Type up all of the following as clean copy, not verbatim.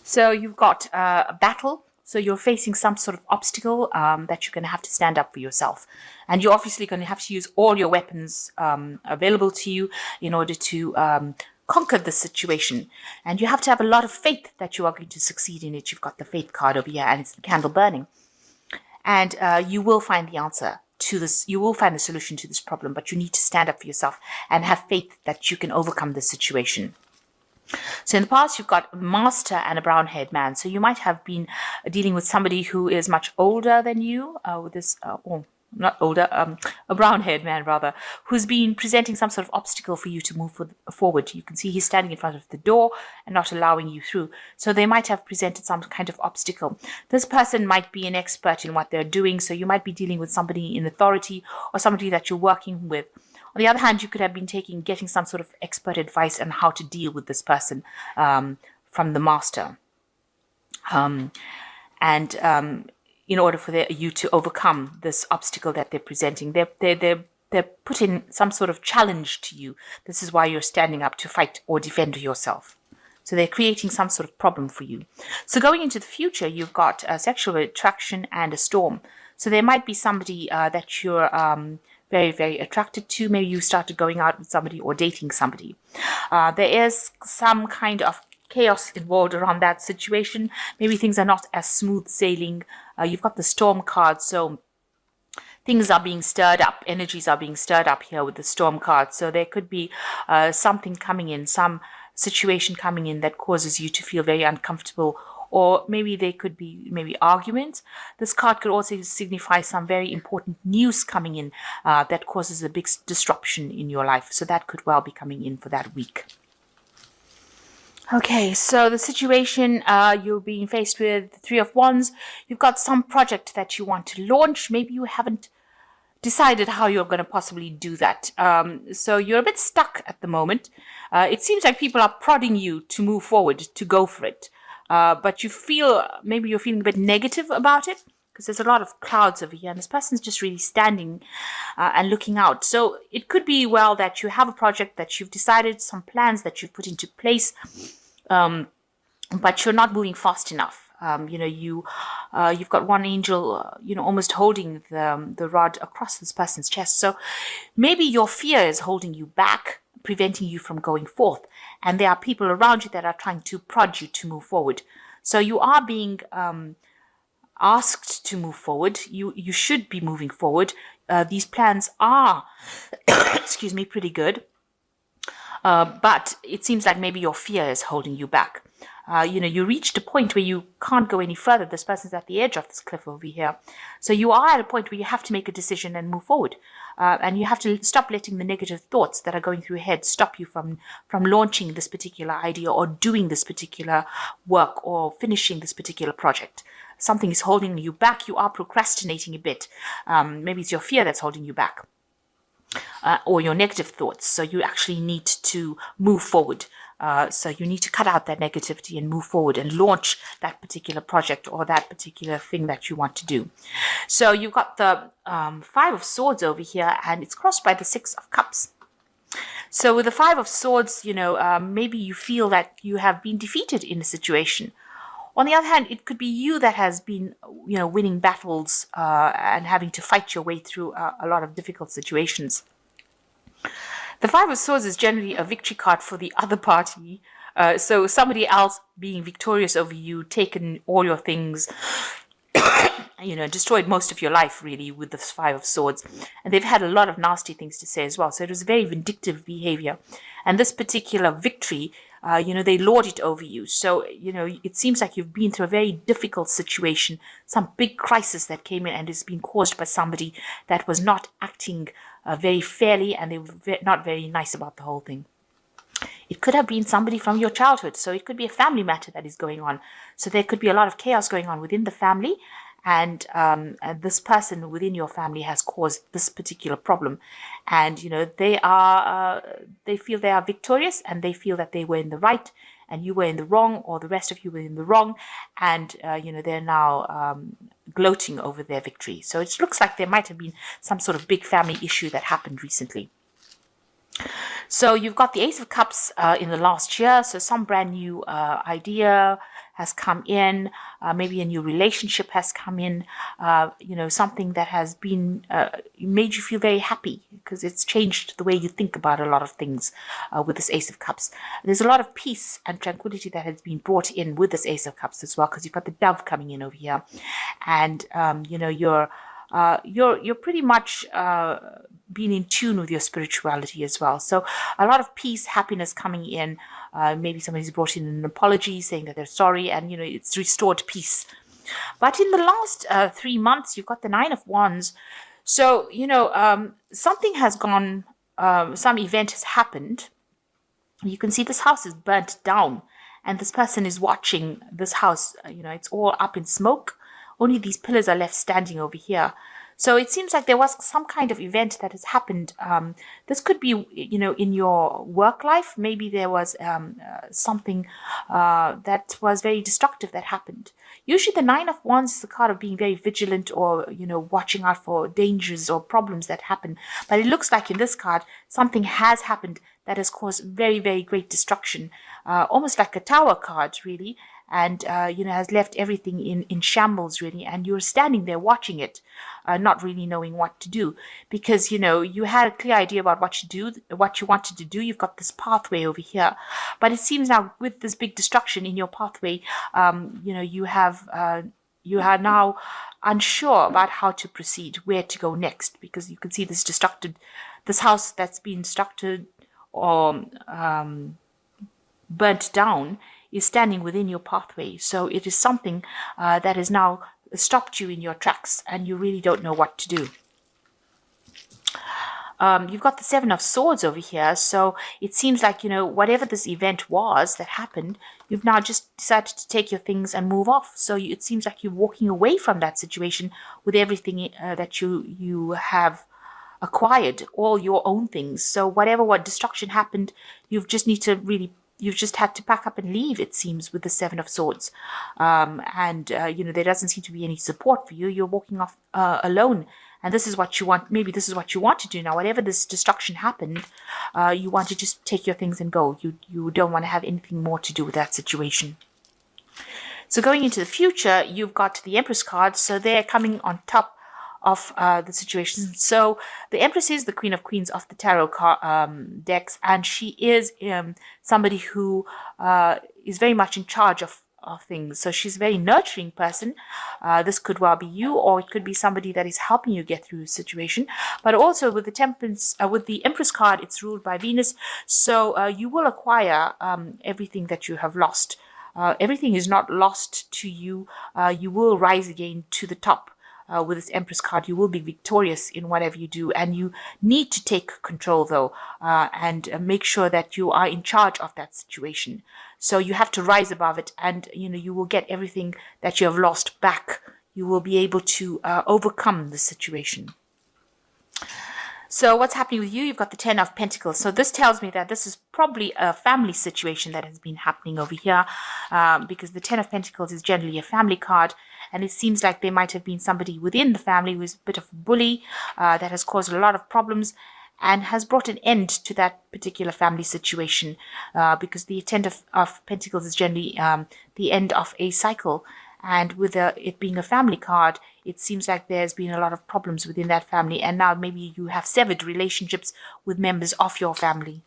So you've got a battle. So you're facing some sort of obstacle that you're going to have to stand up for yourself. And you're obviously going to have to use all your weapons available to you in order to conquer the situation. And you have to have a lot of faith that you are going to succeed in it. You've got the faith card over here, and it's the candle burning. And you will find the answer to this. You will find the solution to this problem, but you need to stand up for yourself and have faith that you can overcome this situation. So in the past, you've got a master and a brown-haired man. So you might have been dealing with somebody who is much older than you, with this, or not older, a brown-haired man rather, who's been presenting some sort of obstacle for you to move forward. You can see he's standing in front of the door and not allowing you through. So they might have presented some kind of obstacle. This person might be an expert in what they're doing. So you might be dealing with somebody in authority or somebody that you're working with. On the other hand, you could have been getting some sort of expert advice on how to deal with this person from the master. In order for you to overcome this obstacle that they're presenting, they're putting some sort of challenge to you. This is why you're standing up to fight or defend yourself. So they're creating some sort of problem for you. So going into the future, you've got a sexual attraction and a storm. So there might be somebody that you're very, very attracted to. Maybe you started going out with somebody or dating somebody. There is some kind of chaos involved around that situation. Maybe things are not as smooth sailing. You've got the storm card, so things are being stirred up. Energies are being stirred up here with the storm card. So there could be something coming in, some situation coming in that causes you to feel very uncomfortable. Or maybe they could be arguments. This card could also signify some very important news coming in that causes a big disruption in your life. So that could well be coming in for that week. Okay, so the situation you're being faced with, the Three of Wands, you've got some project that you want to launch. Maybe you haven't decided how you're going to possibly do that. So you're a bit stuck at the moment. It seems like people are prodding you to move forward, to go for it. But maybe you're feeling a bit negative about it because there's a lot of clouds over here and this person's just really standing and looking out. So it could be that you have a project that you've decided, some plans that you've put into place, but you're not moving fast enough. You've got one angel, almost holding the rod across this person's chest. So maybe your fear is holding you back, preventing you from going forth. And there are people around you that are trying to prod you to move forward. So you are being asked to move forward. You should be moving forward. These plans are, pretty good. But it seems like maybe your fear is holding you back. You reached a point where you can't go any further. This person's at the edge of this cliff over here. So you are at a point where you have to make a decision and move forward. And you have to stop letting the negative thoughts that are going through your head stop you from launching this particular idea or doing this particular work or finishing this particular project. Something is holding you back. You are procrastinating a bit. Maybe it's your fear that's holding you back. Or your negative thoughts. So you actually need to move forward. So you need to cut out that negativity and move forward and launch that particular project or that particular thing that you want to do. So you've got the Five of Swords over here, and it's crossed by the Six of Cups. So with the Five of Swords, maybe you feel that you have been defeated in a situation. On the other hand, it could be you that has been, winning battles and having to fight your way through a lot of difficult situations. The Five of Swords is generally a victory card for the other party. So somebody else being victorious over you, taken all your things, destroyed most of your life really with the Five of Swords. And they've had a lot of nasty things to say as well. So it was very vindictive behavior. And this particular victory, they lord it over you. So, it seems like you've been through a very difficult situation, some big crisis that came in and is being caused by somebody that was not acting very fairly, and they were not very nice about the whole thing. It could have been somebody from your childhood. So it could be a family matter that is going on. So there could be a lot of chaos going on within the family. And this person within your family has caused this particular problem. And, they feel they are victorious and they feel that they were in the right and you were in the wrong, or the rest of you were in the wrong. And, they're now gloating over their victory. So it looks like there might have been some sort of big family issue that happened recently. So you've got the Ace of Cups in the last year. So some brand new idea has come in, maybe a new relationship has come in, something that has been made you feel very happy because it's changed the way you think about a lot of things with this Ace of Cups. There's a lot of peace and tranquility that has been brought in with this Ace of Cups as well, because you've got the Dove coming in over here, and you're pretty much being in tune with your spirituality as well. So a lot of peace, happiness coming in. Maybe somebody's brought in an apology saying that they're sorry, and it's restored peace. But in the last 3 months, you've got the Nine of Wands. So something has gone. Some event has happened. You can see this house is burnt down, and this person is watching this house. It's all up in smoke. Only these pillars are left standing over here. So it seems like there was some kind of event that has happened. This could be, in your work life. Maybe there was something that was very destructive that happened. Usually the Nine of Wands is the card of being very vigilant, or, watching out for dangers or problems that happen. But it looks like in this card, something has happened that has caused very, very great destruction. Almost like a Tower card, really. And, has left everything in shambles, really. And you're standing there watching it, not really knowing what to do. Because, you had a clear idea about what you wanted to do. You've got this pathway over here. But it seems now with this big destruction in your pathway, you are now unsure about how to proceed, where to go next. Because you can see this house that's been destructed or burnt down is standing within your pathway. So it is something that has now stopped you in your tracks, and you really don't know what to do. You've got the Seven of Swords over here. So it seems like, whatever this event was that happened, you've now just decided to take your things and move off. So it seems like you're walking away from that situation with everything that you have acquired, all your own things. So what destruction happened, you've just had to pack up and leave, it seems, with the Seven of Swords. There doesn't seem to be any support for you. You're walking off alone. And this is what you want. Maybe this is what you want to do now. Whatever this destruction happened, you want to just take your things and go. You don't want to have anything more to do with that situation. So going into the future, you've got the Empress card. So they're coming on top of the situation. So the Empress is the Queen of Queens of the tarot decks, and she is somebody who is very much in charge of things. So she's a very nurturing person. This could well be you, or it could be somebody that is helping you get through a situation. But also with the Temperance, with the Empress card, it's ruled by Venus. So you will acquire everything that you have lost. Everything is not lost to you. You will rise again to the top. With this Empress card, you will be victorious in whatever you do, and you need to take control, though, and make sure that you are in charge of that situation. So you have to rise above it, and you will get everything that you have lost back. You will be able to overcome the situation. So what's happening with you? You've got the Ten of Pentacles. So this tells me that this is probably a family situation that has been happening over here, because the Ten of Pentacles is generally a family card. And it seems like there might have been somebody within the family who is a bit of a bully that has caused a lot of problems and has brought an end to that particular family situation, because the Ten of Pentacles is generally the end of a cycle. And with it being a family card, it seems like there's been a lot of problems within that family. And now maybe you have severed relationships with members of your family.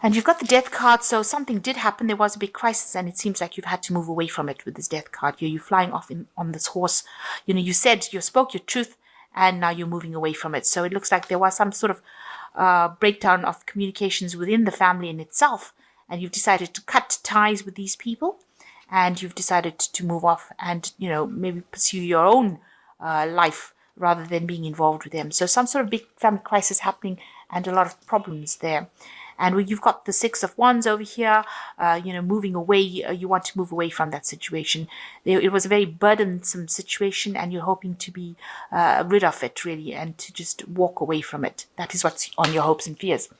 And you've got the Death card, so something did happen. There was a big crisis, and it seems like you've had to move away from it with this Death card. You're flying off on this horse. You spoke your truth, and now you're moving away from it. So it looks like there was some sort of breakdown of communications within the family in itself, and you've decided to cut ties with these people, and you've decided to move off and, maybe pursue your own life rather than being involved with them. So some sort of big family crisis happening and a lot of problems there. And you've got the Six of Wands over here, moving away. You want to move away from that situation. It was a very burdensome situation, and you're hoping to be rid of it, really, and to just walk away from it. That is what's on your hopes and fears.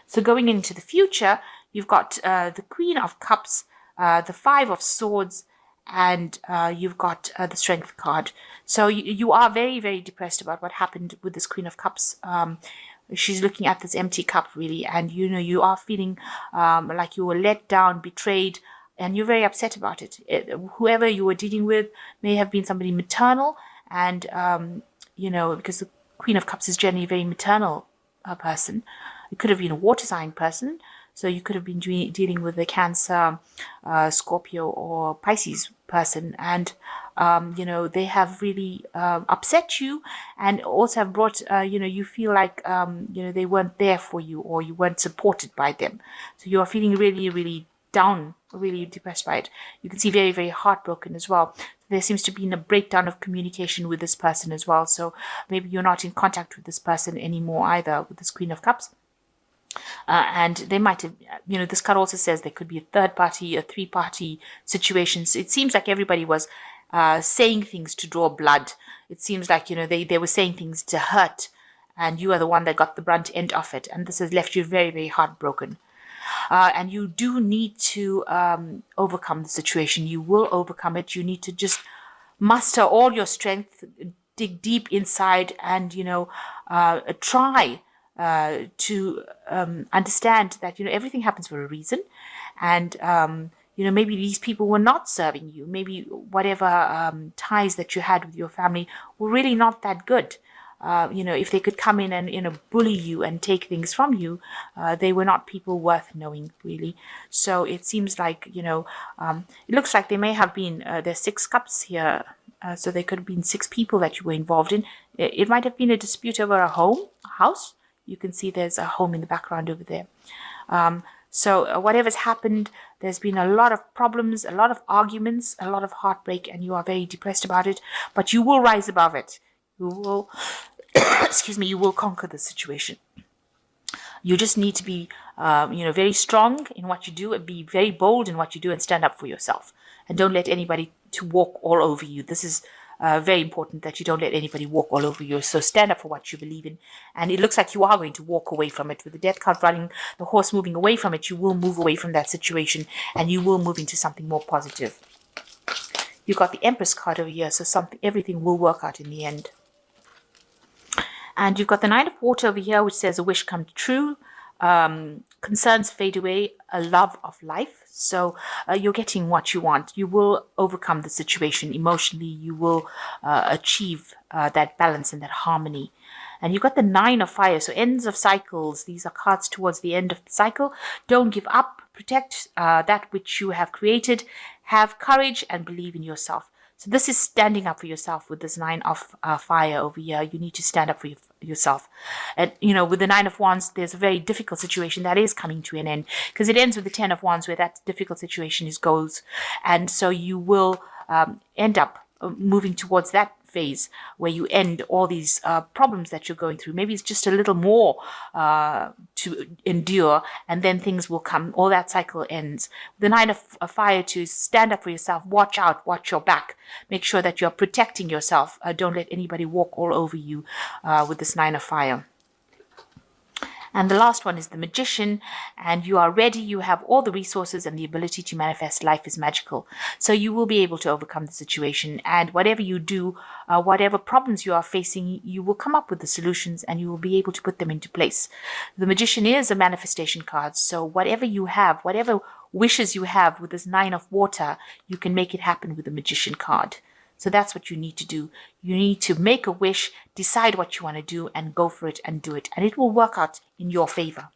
So going into the future, you've got the Queen of Cups, the Five of Swords, and you've got the Strength card. So you are very, very depressed about what happened with this Queen of Cups. she's looking at this empty cup really, and you are feeling like you were let down, betrayed, and you're very upset about it. Whoever you were dealing with may have been somebody maternal, and because the Queen of Cups is generally a very maternal person. It could have been a water sign person, so you could have been dealing with a Cancer, Scorpio, or Pisces person, and they have really upset you, and also have brought you feel like they weren't there for you, or you weren't supported by them, so you are feeling really, really down, really depressed by it. You can see very, very heartbroken as well. There seems to be a breakdown of communication with this person as well, so maybe you're not in contact with this person anymore either, with this Queen of Cups. And they might have, this card also says there could be a third party, a three-party situation. So it seems like everybody was saying things to draw blood. It seems like, they were saying things to hurt, and you are the one that got the brunt end of it. And this has left you very, very heartbroken. And you do need to overcome the situation. You will overcome it. You need to just muster all your strength, dig deep inside, and, try to understand that everything happens for a reason, and maybe these people were not serving you. Maybe whatever ties that you had with your family were really not that good. If they could come in and bully you and take things from you, they were not people worth knowing, really. So it seems like it looks like they may have been there's 6 cups here. So there could have been 6 people that you were involved in. It might have been a dispute over a house. You can see there's a home in the background over there. So whatever's happened, there's been a lot of problems, a lot of arguments, a lot of heartbreak, and you are very depressed about it. But you will rise above it. You will, you will conquer the situation. You just need to be, very strong in what you do, and be very bold in what you do, and stand up for yourself. And don't let anybody to walk all over you. This is very important, that you don't let anybody walk all over you. So stand up for what you believe in. And it looks like you are going to walk away from it. With the Death card running, the horse moving away from it, you will move away from that situation, and you will move into something more positive. You got the Empress card over here, so everything will work out in the end. And you've got the Nine of Water over here, which says a wish come true, concerns fade away, a love of life. So you're getting what you want. You will overcome the situation emotionally. You will achieve that balance and that harmony. And you've got the Nine of Fire, so ends of cycles. These are cards towards the end of the cycle. Don't give up. Protect that which you have created. Have courage and believe in yourself. So this is standing up for yourself with this Nine of Fire over here. You need to stand up for yourself. And, with the Nine of Wands, there's a very difficult situation that is coming to an end, because it ends with the Ten of Wands, where that difficult situation goes. And so you will end up moving towards that phase where you end all these problems that you're going through. Maybe it's just a little more to endure, and then things will come. All that cycle ends. The Nine of Fire, to stand up for yourself. Watch out. Watch your back. Make sure that you're protecting yourself. Don't let anybody walk all over you with this Nine of Fire. And the last one is the Magician, and you are ready. You have all the resources and the ability to manifest. Life is magical. So you will be able to overcome the situation, and whatever you do, whatever problems you are facing, you will come up with the solutions, and you will be able to put them into place. The Magician is a manifestation card. So whatever you have, whatever wishes you have with this Nine of Water, you can make it happen with the Magician card. So that's what you need to do. You need to make a wish, decide what you want to do, and go for it and do it. And it will work out in your favor.